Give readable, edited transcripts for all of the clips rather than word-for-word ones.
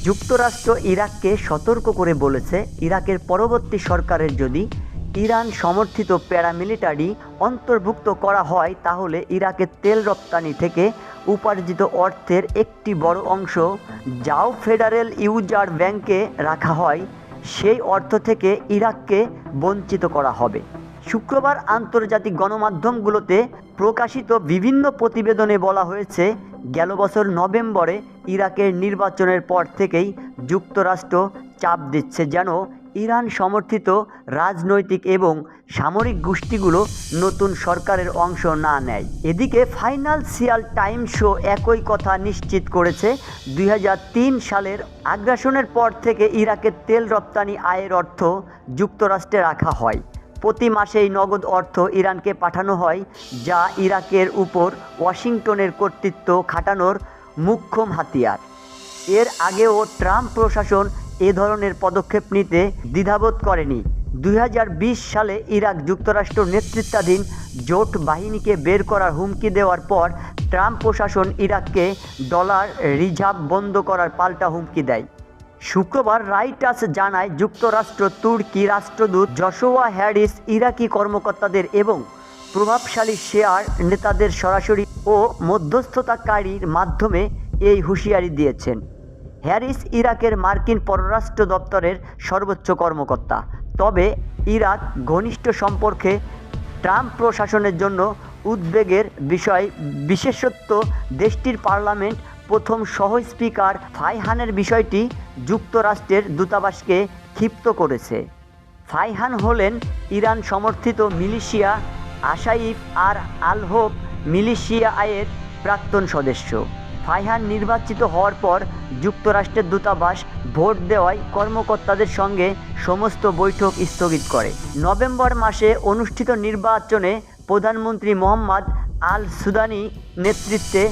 যুক্তরাষ্ট্র ইরাককে সতর্ক করে বলেছে, ইরাকের পরবর্তী সরকারের যদি ইরান সমর্থিত প্যারামিলিটারি অন্তর্ভুক্ত করা হয় তাহলে ইরাকের তেল রপ্তানি থেকে উপার্জিত অর্থের একটি বড় অংশ যাও ফেডারেল রিজার্ভ ব্যাংকে রাখা হয় সেই অর্থ থেকে ইরাককে বঞ্চিত করা হবে। শুক্রবার আন্তর্জাতিক গণমাধ্যমগুলোতে প্রকাশিত বিভিন্ন প্রতিবেদনে বলা হয়েছে, গেল বছর নভেম্বরে ইরাকের নির্বাচনের পর থেকেই যুক্তরাষ্ট্র চাপ দিচ্ছে যেন ইরান সমর্থিত রাজনৈতিক এবং সামরিক গোষ্ঠীগুলো নতুন সরকারের অংশ না নেয়। এদিকে ফাইন্যান্সিয়াল টাইমসও একই কথা নিশ্চিত করেছে। 2003 সালের আগ্রাসনের পর থেকে ইরাকের তেল রপ্তানি আয়ের অর্থ যুক্তরাষ্ট্রে রাখা হয়। প্রতি মাসেই নগদ অর্থ ইরানকে পাঠানো হয়, যা ইরাকের উপর ওয়াশিংটনের কর্তৃত্ব খাটানোর মোক্ষম হাতিয়ার। এর আগেও ট্রাম্প প্রশাসন এ ধরনের পদক্ষেপ নিতে দ্বিধাবোধ করেনি। 2020 সালে ইরাক যুক্তরাষ্ট্র নেতৃত্বাধীন জোট বাহিনীকে বের করার হুমকি দেওয়ার পর ট্রাম্প প্রশাসন ইরাককে ডলার রিজার্ভ বন্ধ করার পাল্টা হুমকি দেয়। শুক্রবার রয়টার্স জানায়, যুক্তরাষ্ট্র তুর্কি রাষ্ট্রদূত জশোয়া হ্যারিস ইরাকি কর্মকর্তাদের এবং প্রভাবশালী শেয়ার নেতাদের সরাসরি ও মধ্যস্থতাকারীর মাধ্যমে এই হুঁশিয়ারি দিয়েছেন। হ্যারিস ইরাকের মার্কিন পররাষ্ট্র দপ্তরের সর্বোচ্চ কর্মকর্তা। তবে ইরাক ঘনিষ্ঠ সম্পর্কে ট্রাম্প প্রশাসনের জন্য উদ্বেগের বিষয়, বিশেষত দেশটির পার্লামেন্ট প্রথম সহ স্পিকার ফাইহানের বিষয়টি যুক্তরাষ্ট্রের দূতাবাসকে ক্ষিপ্ত করেছে। ফাইহান হলেন ইরান সমর্থিত মিলিশিয়া আশাইফ আর আল-হোপ মিলিশিয়ায়ের প্রাক্তন সদস্য। ফাইহান নির্বাচিত হওয়ার পর যুক্তরাষ্ট্রের দূতাবাস ভোট দেওয়ায় কর্মকর্তাদের সঙ্গে সমস্ত বৈঠক স্থগিত করে। নভেম্বর মাসে অনুষ্ঠিত নির্বাচনে প্রধানমন্ত্রী মোহাম্মদ আল সুদানি নেতৃত্বে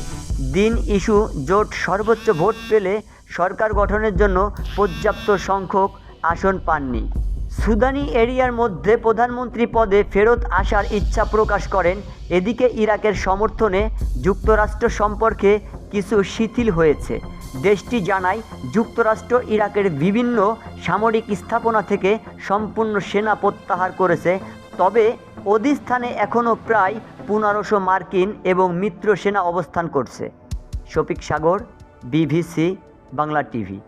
দিন ইস্যু জোট সর্বোচ্চ ভোট পেলে সরকার গঠনের জন্য পর্যাপ্ত সংখ্যক আসন পাননি। সুদানি এরিয়ার মধ্যে প্রধানমন্ত্রী পদে ফেরত আসার ইচ্ছা প্রকাশ করেন। এদিকে ইরাকের সমর্থনে যুক্তরাষ্ট্র সম্পর্কে কিছু শিথিল হয়েছে। দেশটি জানায়, যুক্তরাষ্ট্র ইরাকের বিভিন্ন সামরিক স্থাপনা থেকে সম্পূর্ণ সেনা প্রত্যাহার করেছে, তবে ওই স্থানে এখনও প্রায় 1500 মার্কিন এবং মিত্র সেনা অবস্থান করছে। শফিক সাগর, বিবিসি বাংলা টিভি।